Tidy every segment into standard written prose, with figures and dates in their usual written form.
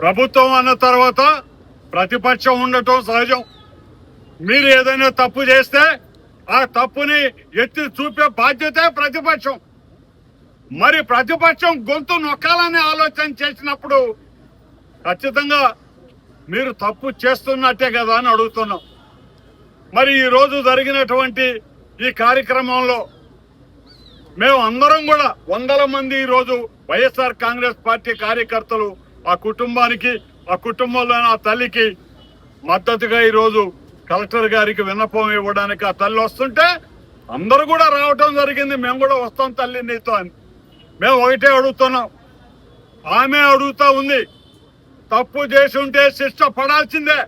ప్రభుత్వం అన్న తర్వాత ప్రతిపక్షం ఉండటం సహజం. మీరు ఏదైనా తప్పు చేస్తే ఆ తప్పుని ఎత్తి చూపే బాధ్యతే ప్రతిపక్షం. మరి ప్రతిపక్షం గొంతు నొక్కాలని ఆలోచన చేసినప్పుడు ఖచ్చితంగా మీరు తప్పు చేస్తున్నట్టే కదా అని అడుగుతున్నాం. మరి ఈరోజు జరిగినటువంటి ఈ కార్యక్రమంలో మేము అందరం కూడా వందల మంది ఈరోజు వైఎస్ఆర్ కాంగ్రెస్ పార్టీ కార్యకర్తలు ఆ కుటుంబానికి, ఆ కుటుంబంలోని ఆ తల్లికి మద్దతుగా ఈరోజు కలెక్టర్ గారికి విన్నపం ఇవ్వడానికి ఆ తల్లి వస్తుంటే అందరూ కూడా రావటం జరిగింది. మేము కూడా వస్తాం తల్లి నీతో అని. మేము ఒకటే అడుగుతున్నాం, ఆమె అడుగుతా ఉంది, తప్పు చేసి ఉంటే శిక్ష పడాల్సిందే.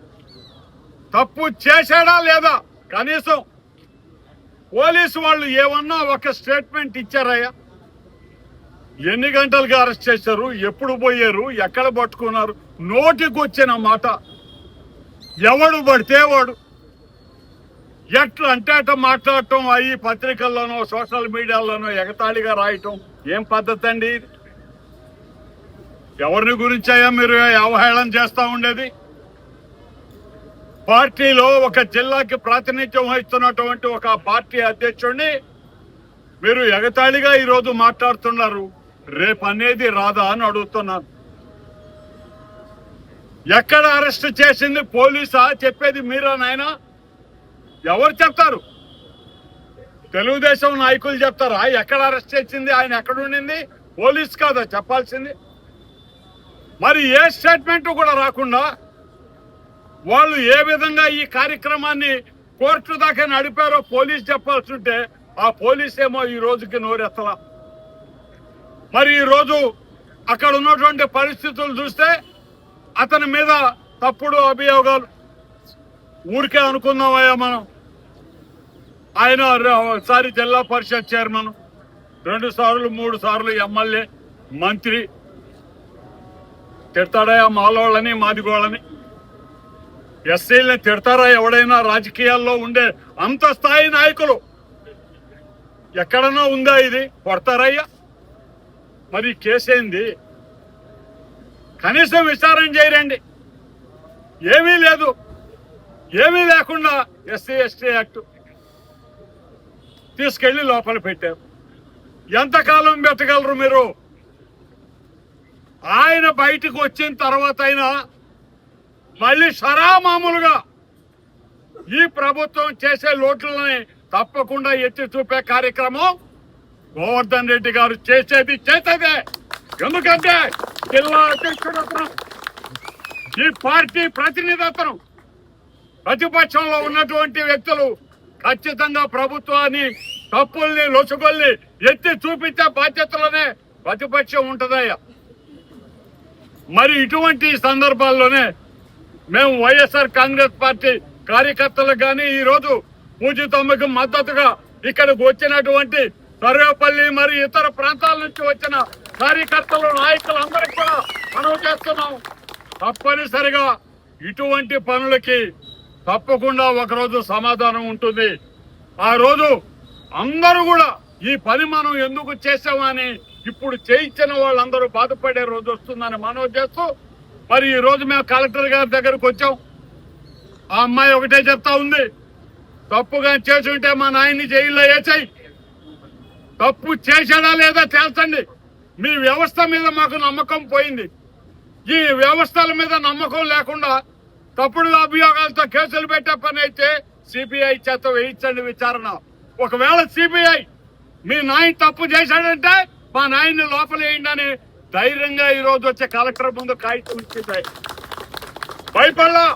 తప్పు చేశాడా లేదా కనీసం పోలీసు వాళ్ళు ఏమన్నా ఒక స్టేట్మెంట్ ఇచ్చారయ్యా? ఎన్ని గంటలుగా అరెస్ట్ చేశారు, ఎప్పుడు పోయారు, ఎక్కడ పట్టుకున్నారు? నోటికి వచ్చిన మాట ఎవడు పడితే వాడు ఎట్లా అంటే అట్లా మాట్లాడటం, అవి పత్రికల్లోనో సోషల్ మీడియాలోనో ఎగతాళిగా రాయటం ఏం పద్ధతి అండి? ఎవరిని గురించయ్యా మీరు అవహేళన చేస్తూ ఉండేది? పార్టీలో ఒక జిల్లాకి ప్రాతినిధ్యం వహిస్తున్నటువంటి ఒక పార్టీ అధ్యక్షుడిని మీరు ఎగతాళిగా ఈరోజు మాట్లాడుతున్నారు. రేపు అనేది రాదా అని అడుగుతున్నాను. ఎక్కడ అరెస్ట్ చేసింది పోలీసా? చెప్పేది మీరా నాయనా? ఎవరు చెప్తారు? తెలుగుదేశం నాయకులు చెప్తారా ఎక్కడ అరెస్ట్ చేసింది, ఆయన ఎక్కడ ఉండింది? పోలీస్ కాదా చెప్పాల్సింది? మరి ఏ స్టేట్మెంట్ కూడా రాకుండా వాళ్ళు ఏ విధంగా ఈ కార్యక్రమాన్ని కోర్టు దాకా నడిపారో పోలీస్ చెప్పాల్సి ఉంటే ఆ పోలీస్ ఏమో ఈ రోజుకి నోరెత్తలా. మరి ఈ రోజు అక్కడ ఉన్నటువంటి పరిస్థితులు చూస్తే అతని మీద తప్పుడు అభియోగాలు. ఊరికే అనుకుందామయ్యా మనం, ఆయన ఒకసారి జిల్లా పరిషత్ చైర్మన్, 2 సార్లు 3 సార్లు ఎమ్మెల్యే, మంత్రి. తిడతాడయా మాలోళ్ళని మాదిగోళ్ళని? ఎస్సీలని తిడతారా ఎవడైనా? రాజకీయాల్లో ఉండే అంత స్థాయి నాయకులు ఎక్కడన్నా ఉందా ఇది? కొడతారయ్యా? మరి కేసేంది? కనీసం విచారణ చేయరండి. ఏమీ లేదు. ఏమీ లేకుండా ఎస్సీ ఎస్టీ యాక్ట్ తీసుకెళ్లి లోపల పెట్టారు. ఎంతకాలం పెట్టగలరు మీరు? ఆయన బయటకు వచ్చిన తర్వాత అయినా మళ్ళీ మామూలుగా ఈ ప్రభుత్వం చేసే లోట్లని తప్పకుండా ఎత్తి చూపే కార్యక్రమం గోవర్ధన్ రెడ్డి గారు చేసేదే. ఎందుకంటే జిల్లా అధ్యక్షుడు అతను, ఈ పార్టీ ప్రతినిధి అతను. ప్రతిపక్షంలో ఉన్నటువంటి వ్యక్తులు ఖచ్చితంగా ప్రభుత్వాన్ని తప్పుల్ని లొసుగొల్ని ఎత్తి చూపించే బాధ్యతలోనే ప్రతిపక్షం ఉంటుందయ్యా. మరి ఇటువంటి సందర్భాల్లోనే మేము వైఎస్ఆర్ కాంగ్రెస్ పార్టీ కార్యకర్తలకు కానీ ఈరోజు పూజితమ్మకి మద్దతుగా ఇక్కడికి వచ్చినటువంటి సర్వేపల్లి మరి ఇతర ప్రాంతాల నుంచి వచ్చిన కార్యకర్తలు, నాయకులందరికీ కూడా మనవి చేస్తున్నాం. తప్పనిసరిగా ఇటువంటి పనులకి తప్పకుండా ఒకరోజు సమాధానం ఉంటుంది. ఆ రోజు అందరూ కూడా ఈ పని మనం ఎందుకు చేసామని ఇప్పుడు చేయించిన వాళ్ళందరూ బాధపడే రోజు వస్తుందని మనవి చేస్తూ, మరి ఈ రోజు మేము కలెక్టర్ గారి దగ్గరకు వచ్చాం. ఆ అమ్మాయి ఒకటే చెప్తా ఉంది, తప్పుగా చేసి ఉంటే మా నాయన్ని జైల్లో వేసాయి. తప్పు చేశాడా లేదా తేల్చండి. మీ వ్యవస్థ మీద మాకు నమ్మకం పోయింది. ఈ వ్యవస్థల మీద నమ్మకం లేకుండా తప్పుడు అభియోగాలతో కేసులు పెట్టే పని అయితే సిబిఐ చేత వేయించండి విచారణ. ఒకవేళ సిబిఐ మీ నాయన తప్పు చేశాడంటే మా నాయన్ని లోపల వేయండి అని ధైర్యంగా ఈ రోజు వచ్చే కలెక్టర్ ముందు కాగితం ఇచ్చింది. భయపడలా.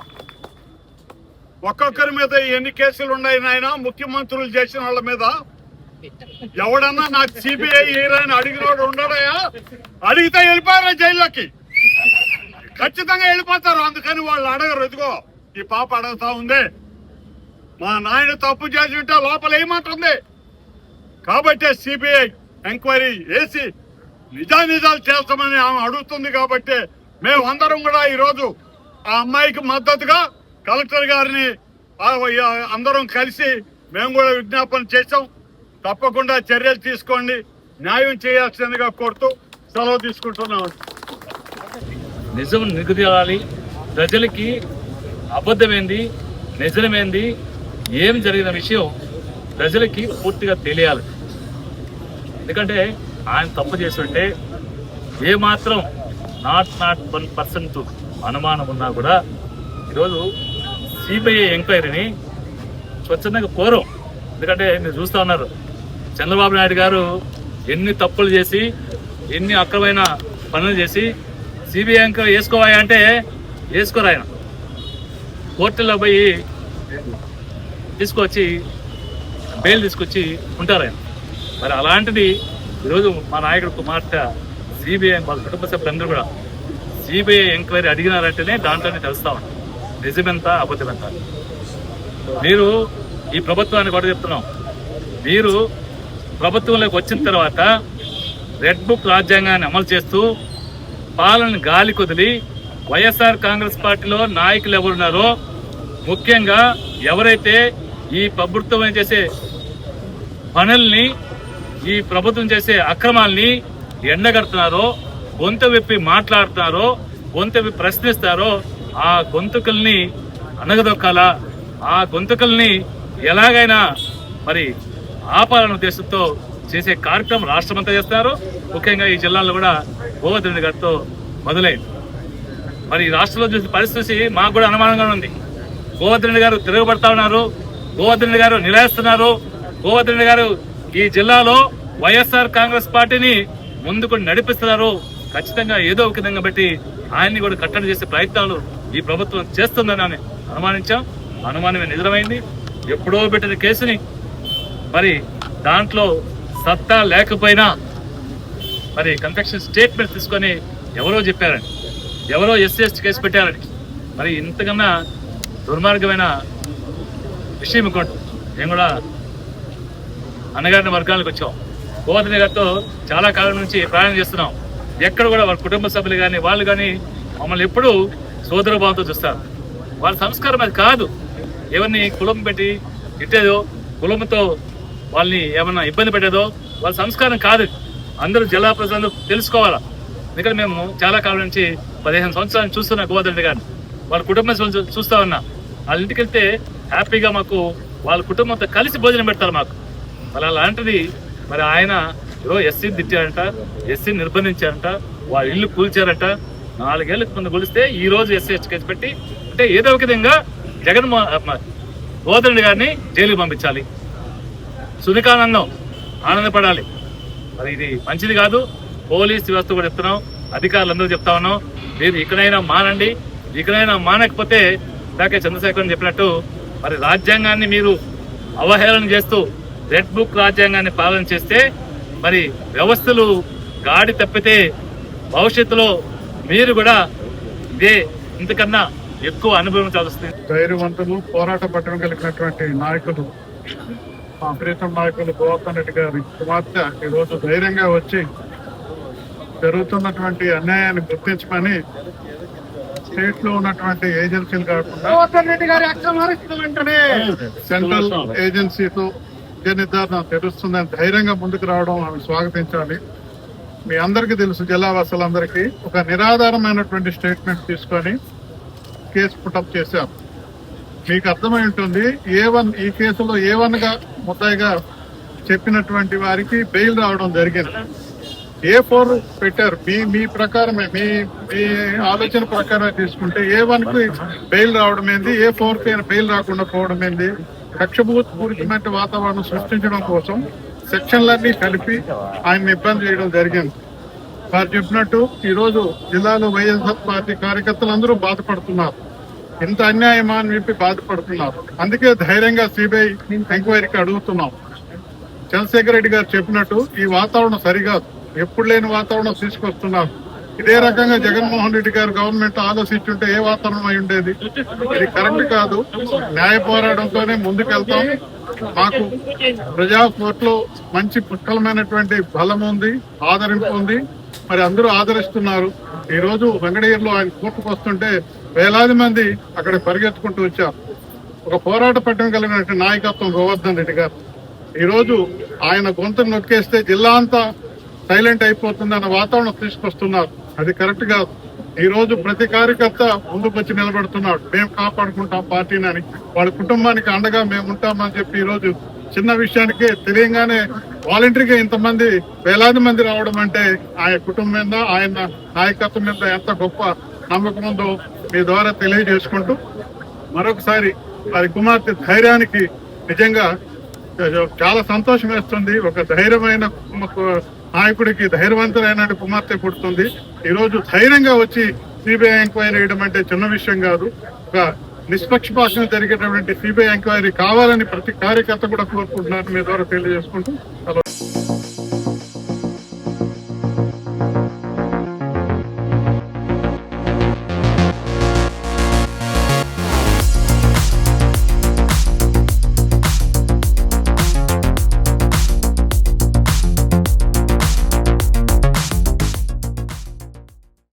ఒక్కొక్కరి మీద ఎన్ని కేసులు ఉన్నాయి నాయన? ముఖ్యమంత్రులు చేసిన వాళ్ళ మీద ఎవడన్నా నాకు సిబిఐ హీరోయిన్ అడిగినోడు ఉండడయా? అడిగితే వెళ్ళిపోయారా జైల్లోకి? ఖచ్చితంగా వెళ్ళిపోతారు. అందుకని వాళ్ళు అడగరు. ఎదుగో ఈ పాప అడుగుతా ఉంది, మా నాయన తప్పు చేసి ఉంటే లోపల ఏమంటుంది. కాబట్టి సిబిఐ ఎంక్వైరీ వేసి నిజాలు చేస్తామని ఆమె అడుగుతుంది. కాబట్టి మేమందరం కూడా ఈరోజు ఆ అమ్మాయికి మద్దతుగా కలెక్టర్ గారిని అందరం కలిసి మేము కూడా విజ్ఞాపన చేశాం. తప్పకుండా చర్యలు తీసుకోండి, న్యాయం చేయాల్సిందిగా కోరుతూ సెలవు తీసుకుంటున్నాం. నిజం నిగుదీయాలి, ప్రజలకి అబద్ధమైంది నిజమేంది ఏం జరిగిన విషయం ప్రజలకి పూర్తిగా తెలియాలి. ఎందుకంటే ఆయన తప్పు చేస్తుంటే ఏమాత్రం 0.1% అనుమానం ఉన్నా కూడా ఈరోజు సిబిఐ ఎంక్వైరీని స్వచ్ఛందంగా కోరం. ఎందుకంటే మీరు చూస్తూ ఉన్నారు చంద్రబాబు నాయుడు గారు ఎన్ని తప్పులు చేసి ఎన్ని అక్రమైన పనులు చేసి సిబిఐ ఎంక్వైరీ వేసుకోవాలి అంటే వేసుకోరు. ఆయన కోర్టులో పోయి తీసుకొచ్చి బెయిల్ తీసుకొచ్చి ఉంటారు ఆయన. మరి అలాంటిది ఈరోజు మా నాయకుడు కుమార్తె సిబిఐ వాళ్ళ కుటుంబ సభ్యులందరూ కూడా సిబిఐ ఎంక్వైరీ అడిగినారంటేనే దాంట్లోనే తెలుస్తా ఉంటాం నిజమెంత అబద్ధమెంత. మీరు ఈ ప్రభుత్వాన్ని కూడా చెప్తున్నాం, మీరు ప్రభుత్వంలోకి వచ్చిన తర్వాత రెడ్ బుక్ రాజ్యాంగాన్ని అమలు చేస్తూ పాలన గాలి కొదిలి వైఎస్ఆర్ కాంగ్రెస్ పార్టీలో నాయకులు ఎవరున్నారో, ముఖ్యంగా ఎవరైతే ఈ ప్రభుత్వం చేసే పనుల్ని ఈ ప్రభుత్వం చేసే అక్రమాల్ని ఎండగడుతున్నారో, గొంతు విప్పి మాట్లాడుతున్నారో, గొంతు విప్పి ప్రశ్నిస్తారో ఆ గొంతుకల్ని అనగదొక్కాలా, ఆ గొంతుకల్ని ఎలాగైనా మరి ఆపాలనే ఉద్దేశంతో చేసే కార్యక్రమం రాష్ట్రమంతా చేస్తున్నారు. ముఖ్యంగా ఈ జిల్లాలో కూడా గోవర్ధన్ రెడ్డి గారితో మొదలైంది. మరి రాష్ట్రంలో చూసిన పరిస్థితి మాకు కూడా అనుమానంగా ఉంది. గోవర్ధన్ రెడ్డి గారు తిరగబడతా ఉన్నారు, గోవర్ధన్ రెడ్డి గారు నిలదీస్తున్నారు. గోవర్ధన్ రెడ్డి గారు ఈ జిల్లాలో వైఎస్ఆర్ కాంగ్రెస్ పార్టీని ముందుకు నడిపిస్తున్నారు. ఖచ్చితంగా ఏదో ఒక విధంగా బట్టి ఆయన్ని కూడా కట్టడి చేసే ప్రయత్నాలు ఈ ప్రభుత్వం చేస్తుందని అనుమానించాం. అనుమానమే నిజమైంది. ఎప్పుడో పెట్టిన కేసుని మరి దాంట్లో సత్తా లేకపోయినా మరి కన్ఫెక్షన్ స్టేట్మెంట్ తీసుకొని ఎవరో చెప్పారని, ఎవరో ఎస్సీ కేసు పెట్టారని, మరి ఇంతకన్నా దుర్మార్గమైన విషయం ఇంకోటి. మేము కూడా అన్నగారిన వర్గాలకు వచ్చాం. గోవర్ధన్ గారితో చాలా కాలం నుంచి ప్రయాణం చేస్తున్నాం. ఎక్కడ కూడా వాళ్ళ కుటుంబ సభ్యులు కానీ వాళ్ళు కానీ మమ్మల్ని ఎప్పుడూ సోదర భావంతో చూస్తారు. వాళ్ళ సంస్కారం అది కాదు. ఎవరిని కులం పెట్టి ఇట్టేదో, కులంతో వాళ్ళని ఏమన్నా ఇబ్బంది పెట్టేదో వాళ్ళ సంస్కారం కాదు. అందరూ జిల్లా ప్రజలందరూ తెలుసుకోవాలా. ఎందుకంటే మేము చాలా కాలం నుంచి 15 సంవత్సరాలు చూస్తున్నా గోవర్ధన్ రెడ్డి గారిని, వాళ్ళ కుటుంబం చూస్తా ఉన్నా. వాళ్ళ ఇంటికి వెళ్తే హ్యాపీగా మాకు వాళ్ళ కుటుంబంతో కలిసి భోజనం పెడతారు మాకు. మరి అలాంటిది మరి ఆయన ఎస్సీని తిట్టారంట, ఎస్సీని నిర్బంధించారంట, వాళ్ళ ఇల్లు కూల్చారంట. 4 ఏళ్ళకి ముందు కూలిస్తే ఈ రోజు ఎస్సీ కేసు పెట్టి అంటే ఏదో ఒక విధంగా గోవర్ధన్ రెడ్డి గారిని జైలుకి పంపించాలి. సునికానందం ఆనందపడాలి. మరి ఇది మంచిది కాదు. పోలీస్ వ్యవస్థ కూడా చెప్తున్నాం, అధికారులందరూ చెప్తా ఉన్నాం, మీరు ఇక్కడైనా మానండి. ఇక్కడైనా మానకపోతే ఇందాకే చంద్రశేఖర్ చెప్పినట్టు మరి రాజ్యాంగాన్ని మీరు అవహేళన చేస్తూ రెడ్ బుక్ రాజ్యాంగాన్ని పాలన చేస్తే మరి వ్యవస్థలు గాడి తప్పితే భవిష్యత్తులో మీరు కూడా ఇదే ఇంతకన్నా ఎక్కువ అనుభవించాల్సి వస్తుంది. ధైర్యవంతులు, పోరాట పట్టణం కలిగినటువంటి నాయకులు, మా ప్రీతం నాయకులు గోవర్ధన్ రెడ్డి గారి కుమార్తె ఈరోజు ధైర్యంగా వచ్చి జరుగుతున్నటువంటి అన్యాయాన్ని గుర్తించమని స్టేట్ లో ఉన్నటువంటి ఏజెన్సీలు కాకుండా సెంట్రల్ ఏజెన్సీతో నిర్ధారణ తెలుస్తుందని ధైర్యంగా ముందుకు రావడం ఆమె స్వాగతించాలి. మీ అందరికీ తెలుసు, జిల్లా వాసులందరికీ ఒక నిరాధారమైనటువంటి స్టేట్మెంట్ తీసుకొని కేసు పుటప్ చేశారు. మీకు అర్థమై ఉంటుంది, ఈ కేసులో A1 గా ముద్దాయిగా చెప్పినటువంటి వారికి బెయిల్ రావడం జరిగింది. A4 పెట్టారు. మీ ప్రకారమే, మీ ఆలోచన ప్రకారమే తీసుకుంటే A1 కి బెయిల్ రావడం ఏంది, A4 కి బెయిల్ రాకుండా పోవడం ఏంది? కక్షపూరితమైన వాతావరణం సృష్టించడం కోసం సెక్షన్లన్నీ కలిపి ఆయన ఇబ్బంది చేయడం జరిగింది. వారు చెప్పినట్టు ఈరోజు జిల్లాలో వైఎస్ఆర్ పార్టీ కార్యకర్తలందరూ బాధపడుతున్నారు. ఇంత అన్యాయమా అని చెప్పి బాధపడుతున్నారు. అందుకే ధైర్యంగా సిబిఐ ఎంక్వైరీకి అడుగుతున్నాం. చంద్రశేఖర్ రెడ్డి గారు చెప్పినట్టు ఈ వాతావరణం సరికాదు, ఎప్పుడు లేని వాతావరణం తీసుకొస్తున్నారు. ఇదే రకంగా జగన్మోహన్ రెడ్డి గారు గవర్నమెంట్ ఆలోచించుంటే ఏ వాతావరణం అయి ఉండేది? ఇది కరెక్ట్ కాదు. న్యాయ పోరాటంతోనే ముందుకెళ్తాం. మాకు ప్రజా కోర్టులో మంచి పుష్కలమైనటువంటి బలం ఉంది, ఆదరింపు ఉంది. మరి అందరూ ఆదరిస్తున్నారు. ఈ రోజు వెంకటగిరిలో ఆయన కోర్టుకు వస్తుంటే వేలాది మంది అక్కడ పరిగెత్తుకుంటూ వచ్చారు. ఒక పోరాట పట్టణం కలిగిన నాయకత్వం గోవర్ధన్ రెడ్డి గారు. ఈ రోజు ఆయన గొంతును నొక్కేస్తే జిల్లా అంతా సైలెంట్ అయిపోతుంది అన్న వాతావరణం తీసుకొస్తున్నారు. అది కరెక్ట్ కాదు. ఈ రోజు ప్రతి కార్యకర్త ముందుకు వచ్చి నిలబడుతున్నాడు. మేము కాపాడుకుంటాం పార్టీని అని, వాళ్ళ కుటుంబానికి అండగా మేము ఉంటామని చెప్పి ఈ రోజు చిన్న విషయానికి తెలియగానే వాలంటరీగా ఇంతమంది వేలాది మంది రావడం అంటే ఆయన కుటుంబం మీద, ఆయన నాయకత్వం మీద ఎంత గొప్ప నమ్మకం ఉందో మీ ద్వారా తెలియజేసుకుంటూ మరొకసారి అది కుమార్తె ధైర్యానికి నిజంగా చాలా సంతోషం వేస్తుంది. ఒక ధైర్యమైన నాయకుడికి ధైర్యవంతులైన కుమార్తె పుడుతుంది. ఈ రోజు ధైర్యంగా వచ్చి సిబిఐ ఎంక్వైరీ వేయడం అంటే చిన్న విషయం కాదు. ఒక నిష్పక్షపాతంగా జరిగేటటువంటి సిబిఐ ఎంక్వైరీ కావాలని ప్రతి కార్యకర్త కూడా కోరుకుంటున్నారు. మీ ద్వారా తెలియజేసుకుంటూ